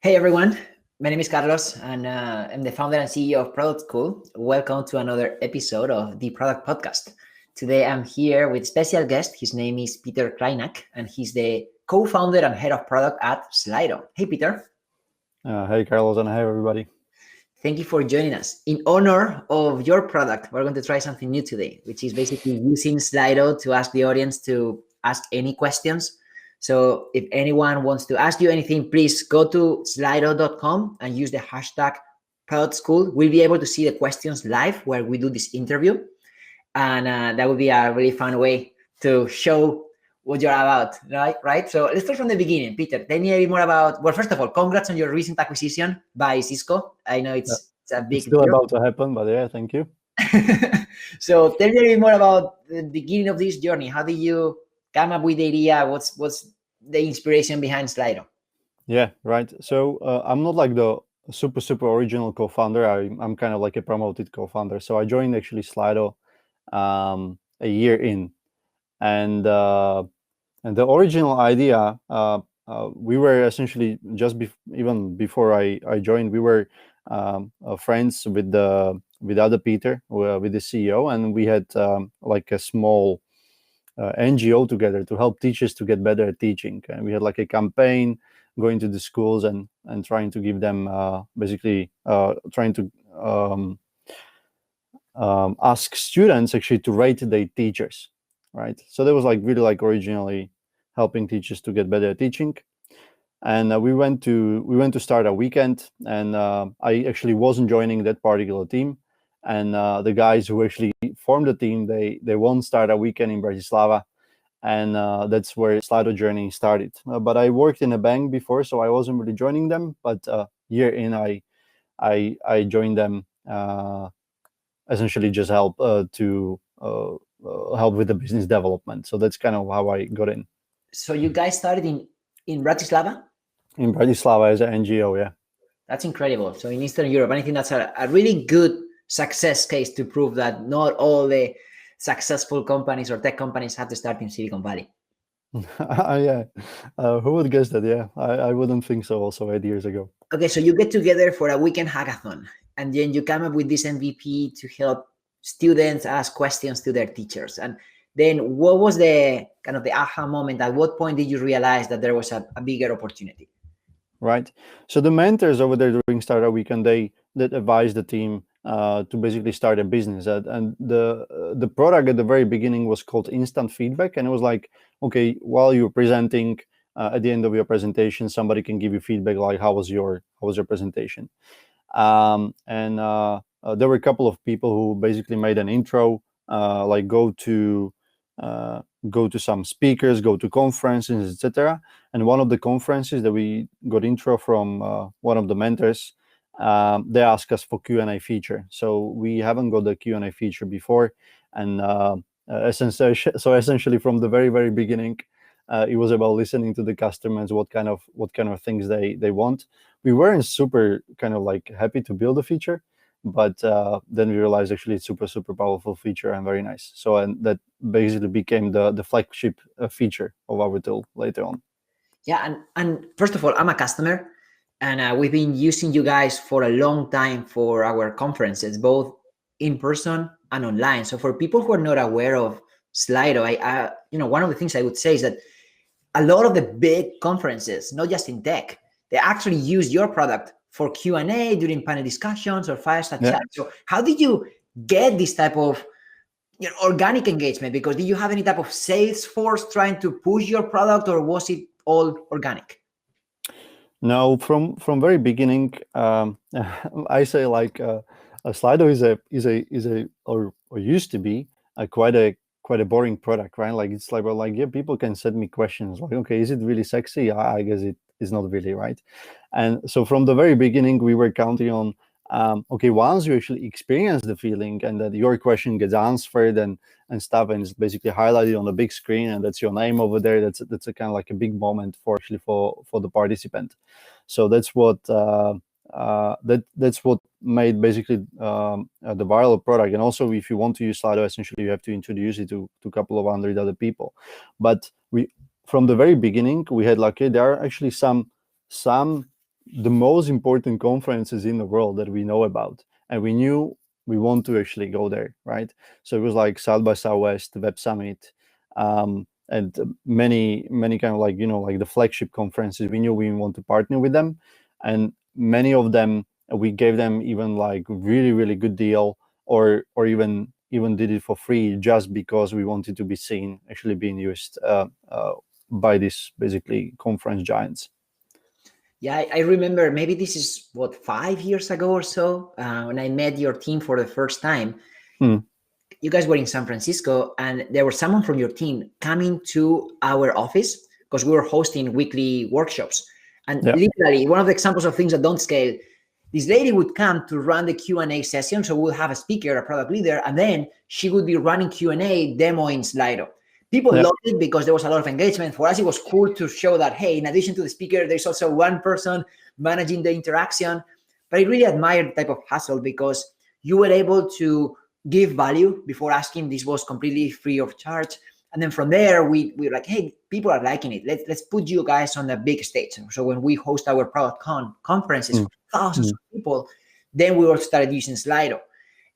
Hey everyone, my name is Carlos and I'm the founder and CEO of Product School. Welcome to another episode of the Product Podcast. Today I'm here with a special guest. His name is Peter Krajnak and he's the co-founder and head of product at Slido. Hey Peter. Hey Carlos and hey everybody. Thank you for joining us. In honor of your product, we're going to try something new today, which is basically using Slido to ask the audience to ask any questions. So if anyone wants to ask you anything, please go to slido.com and use the hashtag Product School. We'll be able to see the questions live where we do this interview. And that would be a really fun way to show what you're about, right? So let's start from the beginning. Peter, tell me a bit more about, well, first of all, congrats on your recent acquisition by Cisco. I know it's a big It's still deal. about to happen, but yeah, thank you. So tell me a bit more about the beginning of this journey. How did you come up with the idea? What's the inspiration behind Slido? Yeah, right. So I'm not like the super original co-founder. I'm kind of like a promoted co-founder. So I joined actually Slido a year in, and the original idea, we were essentially just even before I joined, we were friends with other Peter, with the CEO, and we had like a small NGO together to help teachers to get better at teaching. And we had like a campaign going to the schools and trying to give them basically trying to ask students actually to rate their teachers, right? So that was like really like originally helping teachers to get better at teaching. And we went to start a weekend, and I actually wasn't joining that particular team. And the guys who actually formed the team, they won't start a weekend in Bratislava, and that's where Slido journey started. But I worked in a bank before, so I wasn't really joining them. But year in, I joined them, essentially just help to help with the business development. So that's kind of how I got in. So you guys started in Bratislava? In Bratislava as an NGO, yeah. That's incredible. So in Eastern Europe, and I think that's a really good success case to prove that not all the successful companies or tech companies have to start in Silicon Valley. Yeah, who would guess that? Yeah, I wouldn't think so also 8 years ago. Okay, so you get together for a weekend hackathon, and then you come up with this MVP to help students ask questions to their teachers. And then what was the kind of the aha moment? At what point did you realize that there was a bigger opportunity? Right. So the mentors over there during Startup Weekend, they advised the team to basically start a business. And the product at the very beginning was called Instant Feedback, and it was like, okay, while you're presenting, at the end of your presentation, somebody can give you feedback like, how was your presentation? And there were a couple of people who basically made an intro, like go to some speakers, go to conferences, etc. And one of the conferences that we got intro from one of the mentors, they asked us for Q&A feature. So we haven't got the Q&A feature before, and essentially from the very beginning, it was about listening to the customers, what kind of things they want. We weren't super kind of like happy to build a feature, but then we realized actually it's super powerful feature and very nice. So, and that basically became the flagship feature of our tool later on. Yeah, and first of all, I'm a customer, and we've been using you guys for a long time for our conferences, both in person and online. So for people who are not aware of Slido, I one of the things I would say is that a lot of the big conferences, not just in tech, they actually use your product for Q&A during panel discussions or fireside chat. So how did you get this type of organic engagement? Because did you have any type of sales force trying to push your product, or was it all organic? No, from very beginning, I say like Slido is a or used to be quite a boring product, right? Like it's like, well, like, yeah, people can send me questions like, okay, is it really sexy? I guess it is not really, right? And so from the very beginning, we were counting on, okay, once you actually experience the feeling and that your question gets answered and stuff, and it's basically highlighted on the big screen, and that's your name over there. That's a kind of like a big moment for the participant. So that's what that's what made basically the viral product. And also, if you want to use Slido, essentially you have to introduce it to a couple of 100 other people. But we, from the very beginning, we had like, okay, there are actually some the most important conferences in the world that we know about, and we knew we want to actually go there, right? So it was like South by Southwest, Web Summit, and many kind of like, like the flagship conferences. We knew we want to partner with them, and many of them we gave them even like really good deal, or even did it for free, just because we wanted to be seen actually being used by these basically conference giants. Yeah, I remember maybe this is what, 5 years ago or so, when I met your team for the first time. Hmm. You guys were in San Francisco, and there was someone from your team coming to our office because we were hosting weekly workshops. And Yeah. literally, one of the examples of things that don't scale, this lady would come to run the Q&A session. So we'll have a speaker, a product leader, and then she would be running Q&A, demoing Slido. People Yeah. loved it because there was a lot of engagement. For us, it was cool to show that, hey, in addition to the speaker, there's also one person managing the interaction. But I really admire the type of hustle because you were able to give value before asking. This was completely free of charge. And then from there, we were like, hey, people are liking it. Let's put you guys on the big stage. So when we host our product conferences Mm. for thousands of people, then we also started using Slido.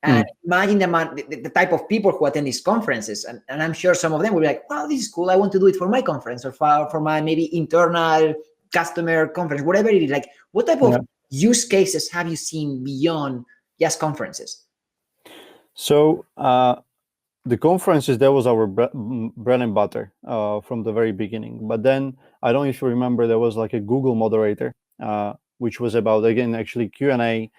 And imagine the type of people who attend these conferences. And I'm sure some of them will be like, wow, this is cool. I want to do it for my conference or for my maybe internal customer conference, whatever it is. Like, what type of use cases have you seen beyond just conferences? So the conferences, that was our bread and butter from the very beginning. But then, I don't know if you remember, there was like a Google moderator, which was about, again, actually Q&A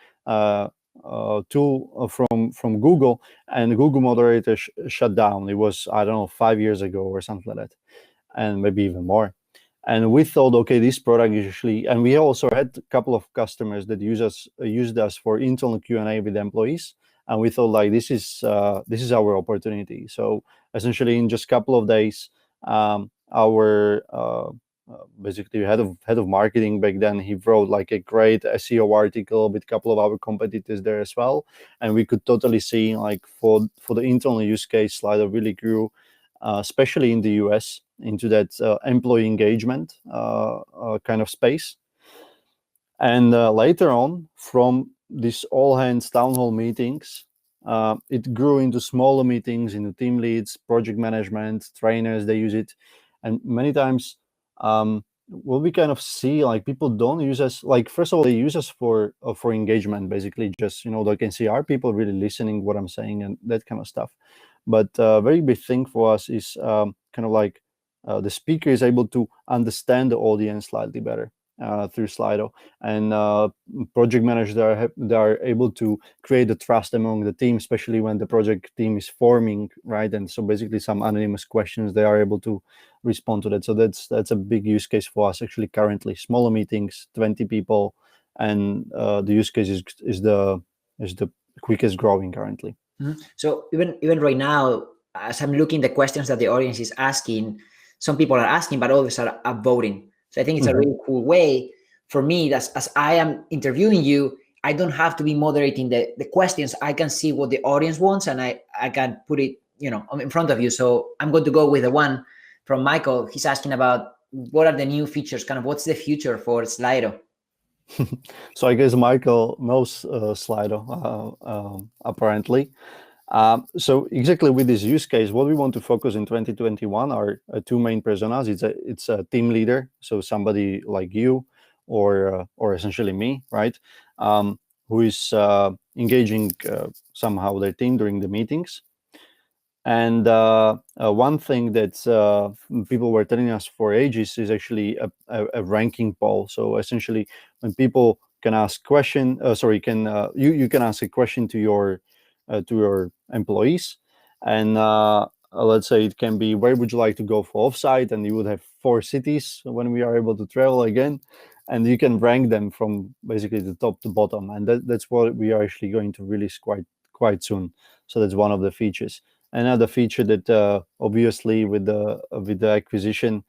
tool from Google, and the Google moderator shut down. It was, I don't know, 5 years ago or something like that, and maybe even more. And we thought, okay, this product is actually, and we also had a couple of customers that used us for internal Q&A with employees, and we thought like this is our opportunity. So essentially, in just a couple of days, our basically head of marketing back then, he wrote like a great SEO article with a couple of our competitors there as well, and we could totally see like for the internal use case, Slido really grew, especially in the US, into that employee engagement kind of space. And later on, from these all hands town hall meetings, it grew into smaller meetings, into team leads, project management, trainers, they use it. And many times, what we kind of see, like people don't use us, like first of all, they use us for engagement, basically just, they can see, are people really listening what I'm saying and that kind of stuff. But a very big thing for us is kind of like the speaker is able to understand the audience slightly better through Slido, and project managers they are able to create the trust among the team, especially when the project team is forming, right? And so basically some anonymous questions, they are able to respond to that. So that's a big use case for us actually currently. Smaller meetings, 20 people, and the use case is the quickest growing currently. Mm-hmm. So even right now, as I'm looking the questions that the audience is asking, some people are asking, but others are voting. So I think it's a really cool way for me, as I am interviewing you, I don't have to be moderating the questions. I can see what the audience wants, and I can put it, in front of you. So I'm going to go with the one from Michael. He's asking about what are the new features, kind of what's the future for Slido. So I guess Michael knows Slido, apparently. So exactly with this use case, what we want to focus in 2021 are two main personas. It's a team leader, so somebody like you, or essentially me, right? Who is engaging somehow their team during the meetings. And one thing that people were telling us for ages is actually a ranking poll. So essentially, when people can ask question, you can ask a question to your employees, and let's say it can be, where would you like to go for offsite, and you would have 4 cities when we are able to travel again, and you can rank them from basically the top to bottom, and that's what we are actually going to release quite soon. So that's one of the features. Another feature that obviously with the acquisition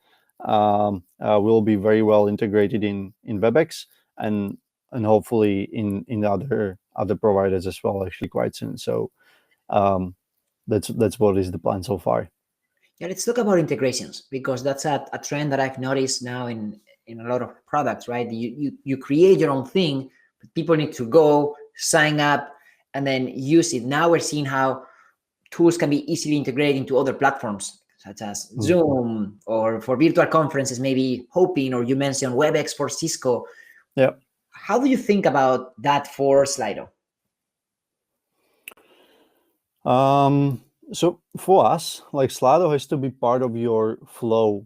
will be very well integrated in WebEx, and hopefully in other providers as well, actually quite soon. So that's what is the plan so far. Yeah, let's talk about integrations, because that's a trend that I've noticed now in in a lot of products, right? You create your own thing, but people need to go sign up and then use it. Now we're seeing how tools can be easily integrated into other platforms such as Zoom, or for virtual conferences, maybe Hopin, or you mentioned WebEx for Cisco. Yeah. How do you think about that for Slido? So for us, like Slido has to be part of your flow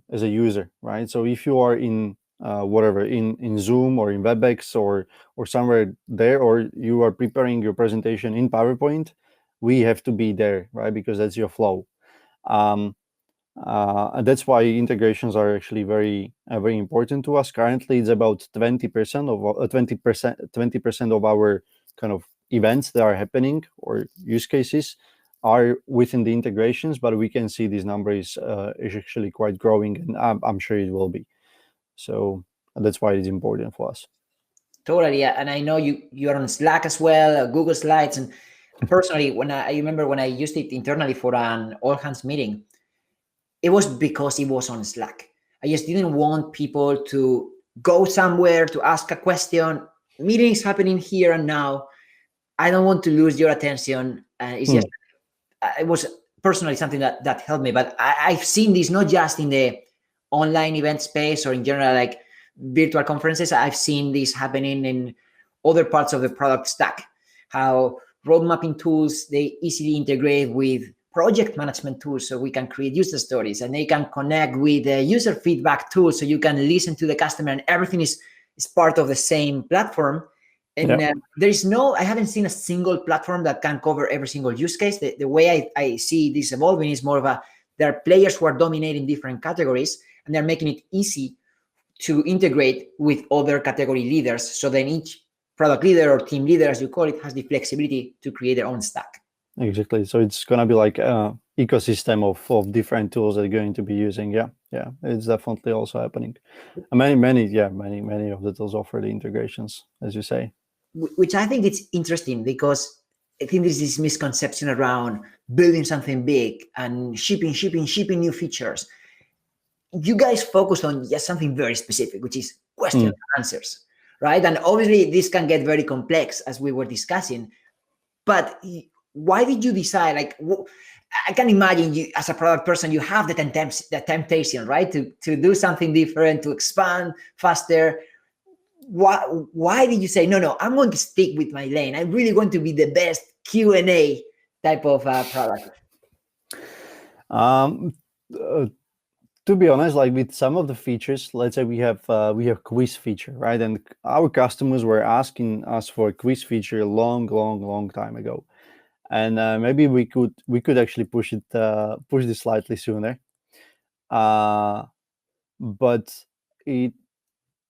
as a user, right? So if you are in whatever in Zoom or in WebEx or somewhere there, or you are preparing your presentation in PowerPoint, we have to be there, right? Because that's your flow. And that's why integrations are actually very very important to us. Currently, it's about 20% of 20% of our kind of events that are happening or use cases are within the integrations, but we can see this number is actually quite growing, and I'm sure it will be. So that's why it's important for us. Totally, yeah. And I know you're on Slack as well, Google Slides, and personally, when I remember when I used it internally for an all hands meeting, it was because it was on Slack. I just didn't want people to go somewhere to ask a question. Meeting is happening here and now. I don't want to lose your attention. It's just, it was personally something that helped me. But I've seen this not just in the online event space or in general, like virtual conferences. I've seen this happening in other parts of the product stack, how road mapping tools, they easily integrate with project management tools, so we can create user stories, and they can connect with the user feedback tools, so you can listen to the customer, and everything is part of the same platform. And I haven't seen a single platform that can cover every single use case. The way I see this evolving is more of there are players who are dominating different categories, and they're making it easy to integrate with other category leaders. So then each product leader or team leader, as you call it, has the flexibility to create their own stack. Exactly. So it's going to be like an ecosystem of different tools that you're going to be using. Yeah. It's definitely also happening. And many of the tools offer the integrations, as you say. Which I think it's interesting, because I think there's this misconception around building something big and shipping new features. You guys focus on just something very specific, which is question and answers, right? And obviously this can get very complex, as we were discussing. But why did you decide? Like, I can imagine you as a product person, you have the temptation, right, to do something different, to expand faster. Why did you say no? I'm going to stick with my lane. I'm really going to be the best Q&A type of product. To be honest, like with some of the features, let's say we have quiz feature, right? And our customers were asking us for a quiz feature a long time ago, and maybe we could actually push this slightly sooner. But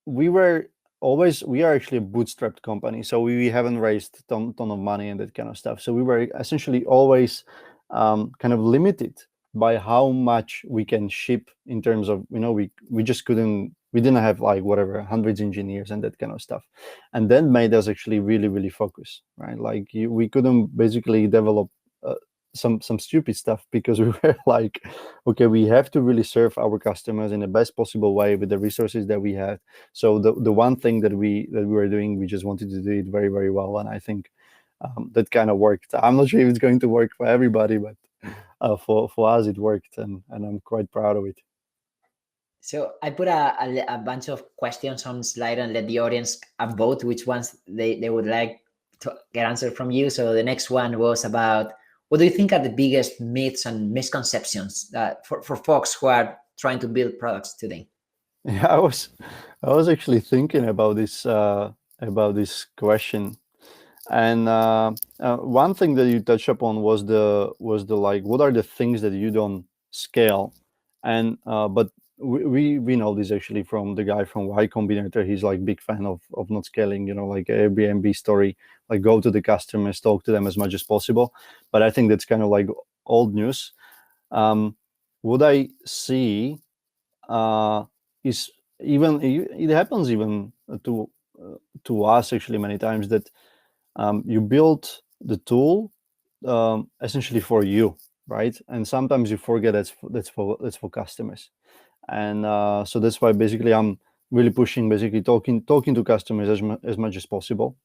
we are actually a bootstrapped company, so we haven't raised ton of money and that kind of stuff. So we were essentially always kind of limited by how much we can ship in terms of, we didn't have like whatever hundreds engineers and that kind of stuff, and that made us actually really focus, right? Like we couldn't basically develop some stupid stuff, because we were like, okay, we have to really serve our customers in the best possible way with the resources that we had. So the one thing that we were doing, we just wanted to do it very well, and I think that kind of worked. I'm not sure if it's going to work for everybody, but for us it worked, and I'm quite proud of it. So I put a bunch of questions on Slido and let the audience vote which ones they would like to get answered from you. So the next one was about, what do you think are the biggest myths and misconceptions for folks who are trying to build products today? Yeah, I was actually thinking about this question, and one thing that you touched upon was the like, what are the things that you don't scale, and but we know this actually from the guy from Y Combinator. He's like big fan of not scaling, like Airbnb story, like go to the customers, talk to them as much as possible. But I think that's kind of like old news. What I see is, even it happens even to us actually many times, that you build the tool essentially for you, right? And sometimes you forget that's for customers. And so that's why basically I'm really pushing, basically talking to customers as much as possible.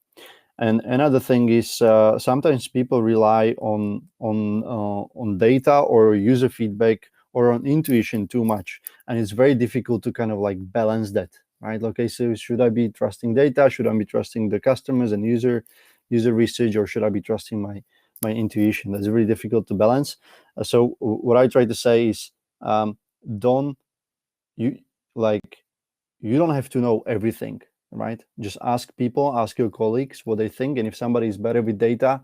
And another thing is sometimes people rely on data or user feedback or on intuition too much, and it's very difficult to kind of like balance that, right? Okay, so should I be trusting data? Should I be trusting the customers and user research, or should I be trusting my intuition? That's really difficult to balance. So what I try to say is, don't you like you don't have to know everything, right? Just ask people, ask your colleagues what they think, and if somebody is better with data,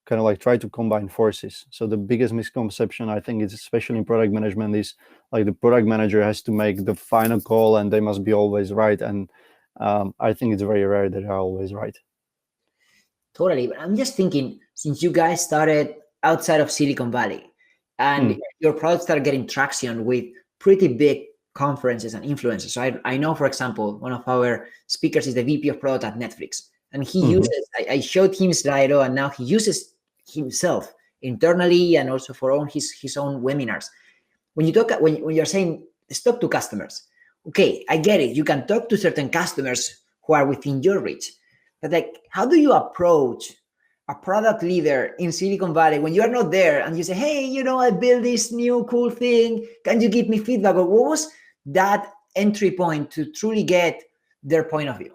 kind of like try to combine forces. So the biggest misconception I think is, especially in product management, is like the product manager has to make the final call and they must be always right. And I think it's very rare that they're always right. Totally. But I'm just thinking, since you guys started outside of Silicon Valley and your product started getting traction with pretty big conferences and influencers. So I know, for example, one of our speakers is the VP of product at Netflix. And he uses, I showed him Slido, and now he uses himself internally and also for his own webinars. When you talk, when you're saying talk to customers, okay, I get it. You can talk to certain customers who are within your reach, but like, how do you approach a product leader in Silicon Valley when you are not there and you say, hey, I built this new cool thing. Can you give me feedback? Or what was that entry point to truly get their point of view?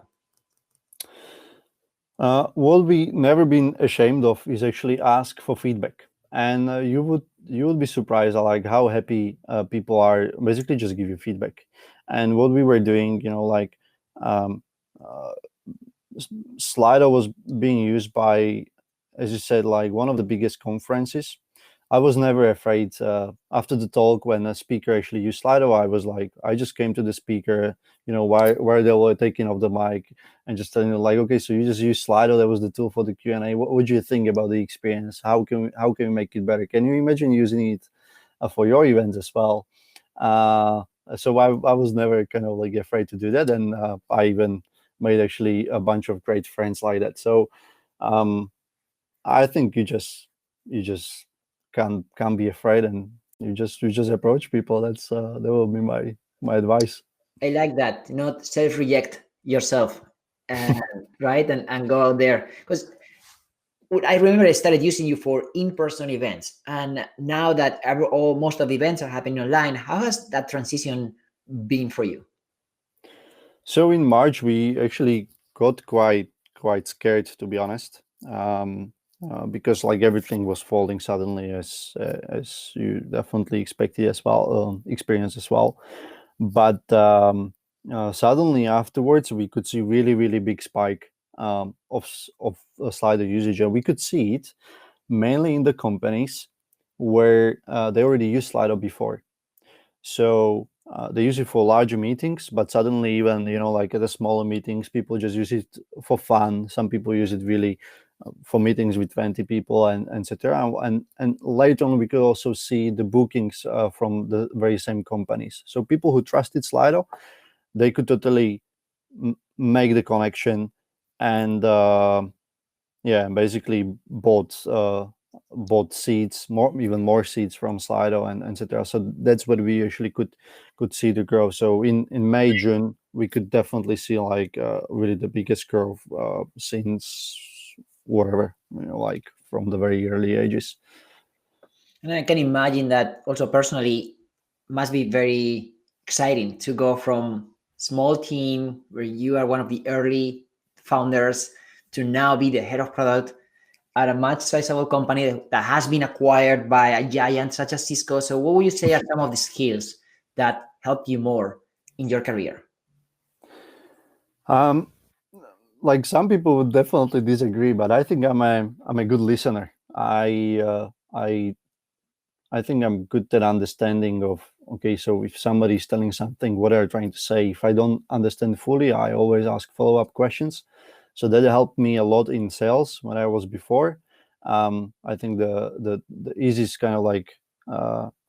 What we never been ashamed of is actually ask for feedback, and you would be surprised like how happy people are basically just give you feedback. And what we were doing, um, uh, Slido was being used by, as you said, like one of the biggest conferences. I was never afraid. After the talk, when a speaker actually used Slido, I was like, I just came to the speaker, why they were taking off the mic and just telling them like, okay, so you just use Slido. That was the tool for the Q&A. What would you think about the experience? How can we make it better? Can you imagine using it for your events as well? So I was never kind of like afraid to do that, and I even made actually a bunch of great friends like that. So I think you just can't be afraid, and you just approach people. That will be my advice. I like that, not self-reject yourself, right? And go out there. Because I remember I started using you for in-person events, and now that most of the events are happening online, how has that transition been for you? So in March, we actually got quite scared, to be honest, because like everything was falling suddenly, as you definitely expected as well, experience as well. But suddenly afterwards, we could see really big spike of Slido usage, and we could see it mainly in the companies where they already used Slido before. So they use it for larger meetings, but suddenly even like at the smaller meetings, people just use it for fun. Some people use it really for meetings with 20 people and etc. And later on, we could also see the bookings from the very same companies. So people who trusted Slido, they could totally make the connection and basically bought seats, even more seats from Slido and etc. So that's what we actually could see the growth. So in May, June, we could definitely see like really the biggest growth since whatever, like from the very early ages. And I can imagine that also personally must be very exciting to go from small team where you are one of the early founders to now be the head of product at a much sizable company that has been acquired by a giant such as Cisco. So what would you say are some of the skills that helped you more in your career? Like some people would definitely disagree, but I think I'm a good listener. I think I'm good at understanding of, okay, so if somebody's telling something, what are they trying to say? If I don't understand fully, I always ask follow-up questions. So that helped me a lot in sales when I was before. I think the easiest kind of like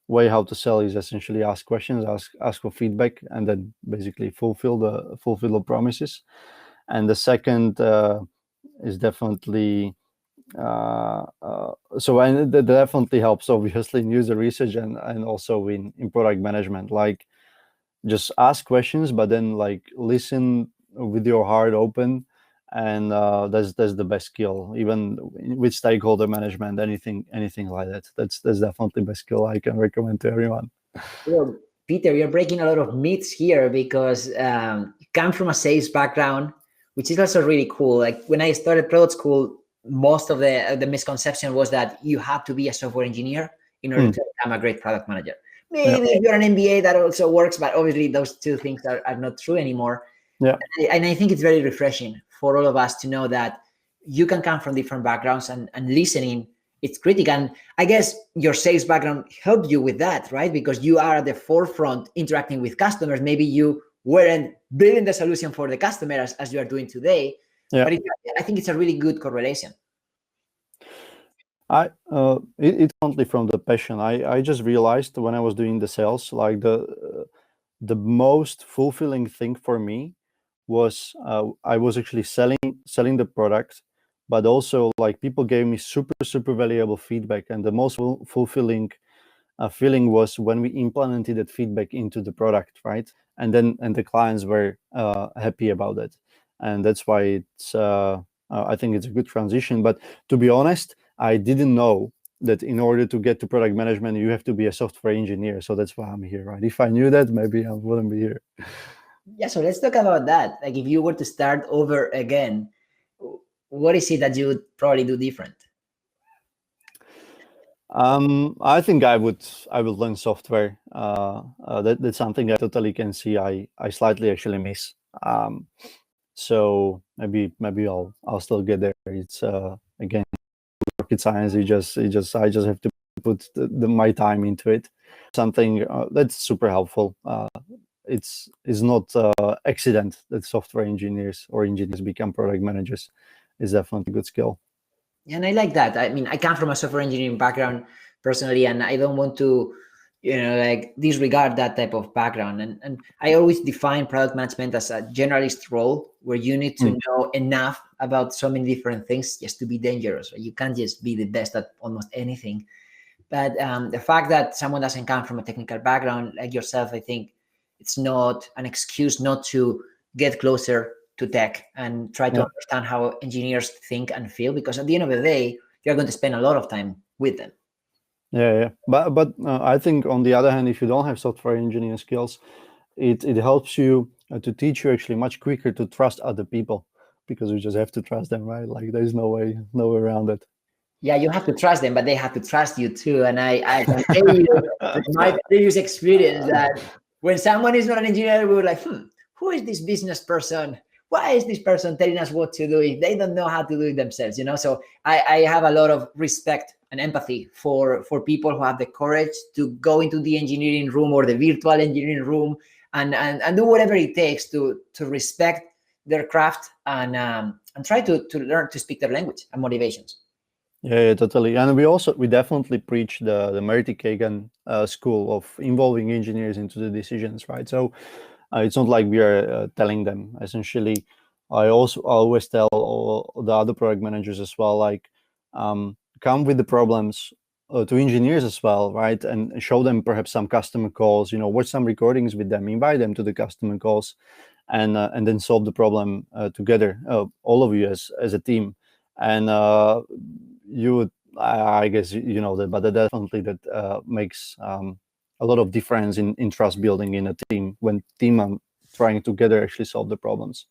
way how to sell is essentially ask questions, ask for feedback, and then basically fulfill the promises. And the second is definitely so that definitely helps obviously in user research and also in product management. Like just ask questions, but then like listen with your heart open, and that's the best skill. Even with stakeholder management, anything like that. That's definitely the best skill I can recommend to everyone. Well, Peter, you're breaking a lot of myths here because you come from a sales background, which is also really cool. Like when I started product school, most of the misconception was that you have to be a software engineer in order to become a great product manager. Maybe if you're an MBA, that also works, but obviously those two things are not true anymore. Yeah. And I think it's very refreshing for all of us to know that you can come from different backgrounds, and listening, it's critical. And I guess your sales background helped you with that, right? Because you are at the forefront interacting with customers. Maybe you weren't building the solution for the customer as you are doing today, but I think it's a really good correlation. It's only from the passion. I just realized when I was doing the sales, like the most fulfilling thing for me was I was actually selling the product, but also like people gave me super valuable feedback, and the most fulfilling feeling was when we implemented that feedback into the product, right? And the clients were happy about it, and that's why it's I think it's a good transition. But to be honest, I didn't know that in order to get to product management, you have to be a software engineer. So that's why I'm here, right? If I knew that, maybe I wouldn't be here. Yeah, so let's talk about that. Like if you were to start over again, what is it that you would probably do different? I think I would learn software. That's something I totally can see. I slightly actually miss. So maybe I'll still get there. It's again rocket science. I just have to put my time into it. Something that's super helpful. It's not accident that software engineers or engineers become product managers. Is definitely a good skill. And I like that. I mean, I come from a software engineering background personally, and I don't want to, like disregard that type of background. And I always define product management as a generalist role where you need to know enough about so many different things just to be dangerous. You can't just be the best at almost anything. But the fact that someone doesn't come from a technical background like yourself, I think it's not an excuse not to get closer to tech and try to understand how engineers think and feel, because at the end of the day, you're going to spend a lot of time with them. Yeah. But I think on the other hand, if you don't have software engineering skills, it helps you to teach you actually much quicker to trust other people, because you just have to trust them, right? Like there's no way around it. Yeah, you have to trust them, but they have to trust you too. And I can tell you from my previous experience that when someone is not an engineer, we're like, who is this business person? Why is this person telling us what to do if they don't know how to do it themselves? So I have a lot of respect and empathy for people who have the courage to go into the engineering room or the virtual engineering room and do whatever it takes to respect their craft and try to learn to speak their language and motivations. Yeah, totally. And we definitely preach the Marty Kagan school of involving engineers into the decisions, right? So it's not like we are telling them. Essentially, I always tell all the other product managers as well, like come with the problems to engineers as well, right? And show them perhaps some customer calls. Watch some recordings with them, invite them to the customer calls, and then solve the problem together, all of you as a team. And you would, I guess you know that, but definitely that makes a lot of difference in trust building in a team when team are trying together actually solve the problems.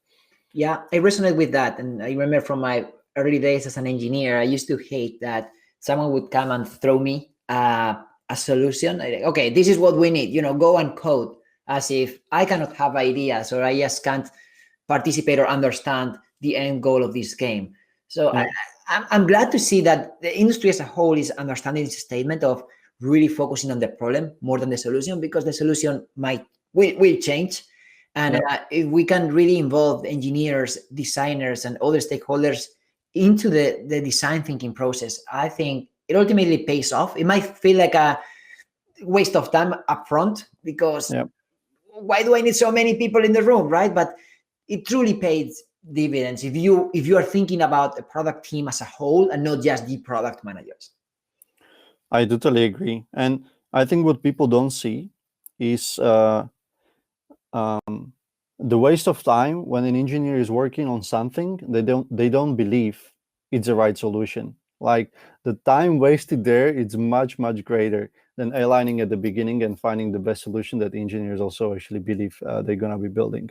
Yeah, I resonate with that. And I remember from my early days as an engineer, I used to hate that someone would come and throw me a solution. Okay, this is what we need, go and code, as if I cannot have ideas or I just can't participate or understand the end goal of this game. So I'm glad to see that the industry as a whole is understanding this statement of really focusing on the problem more than the solution, because the solution will change. And if we can really involve engineers, designers, and other stakeholders into the design thinking process, I think it ultimately pays off. It might feel like a waste of time upfront because why do I need so many people in the room, right? But it truly pays dividends if you are thinking about a product team as a whole and not just the product managers. I totally agree. And I think what people don't see is the waste of time when an engineer is working on something they don't believe it's the right solution. Like the time wasted there, it's much greater than aligning at the beginning and finding the best solution that engineers also actually believe they're gonna be building.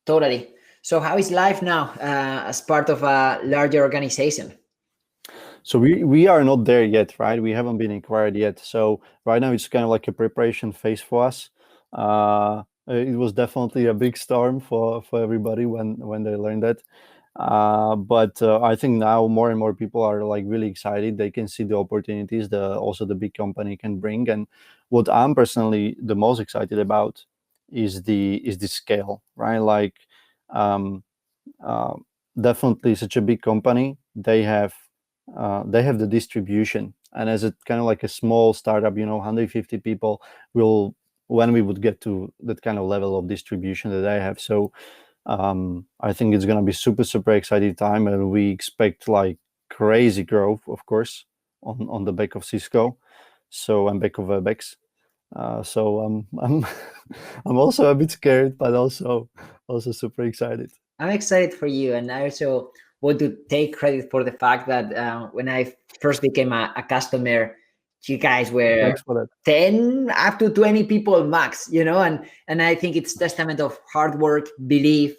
Totally. So how is life now as part of a larger organization? So we are not there yet, right? We haven't been acquired yet. So right now it's kind of like a preparation phase for us. It was definitely a big storm for everybody when they learned that. But I think now more and more people are like really excited. They can see the opportunities also the big company can bring. And what I'm personally the most excited about is the scale, right? Like um, uh, definitely such a big company. They have the distribution, and as a kind of like a small startup, 150 people will when we would get to that kind of level of distribution that I have. So I think it's going to be super exciting time, and we expect like crazy growth, of course, on the back of Cisco, so and back of Webex. So I'm I'm also a bit scared, but also super excited. I'm excited for you, and I also want to take credit for the fact that when I first became a customer, you guys were Thanks for that. 10 up to 20 people max, and I think it's testament of hard work, belief,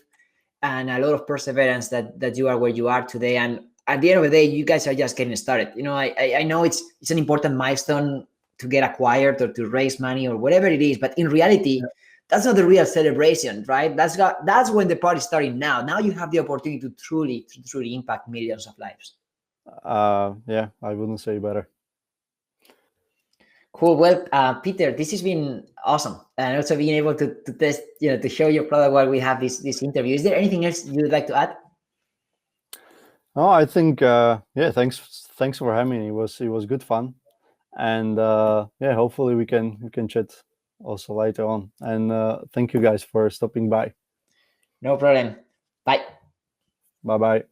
and a lot of perseverance that you are where you are today. And at the end of the day, you guys are just getting started. I know it's an important milestone to get acquired or to raise money or whatever it is, but in reality, that's not the real celebration, right? That's when the party's starting now. Now you have the opportunity to truly impact millions of lives. Yeah, I wouldn't say better. Cool. Well, Peter, this has been awesome, and also being able to test, to show your product while we have this interview. Is there anything else you would like to add? Oh, I think yeah, thanks for having me. It was good fun, and yeah, hopefully we can chat also later on. And thank you guys for stopping by. No problem. Bye. Bye bye.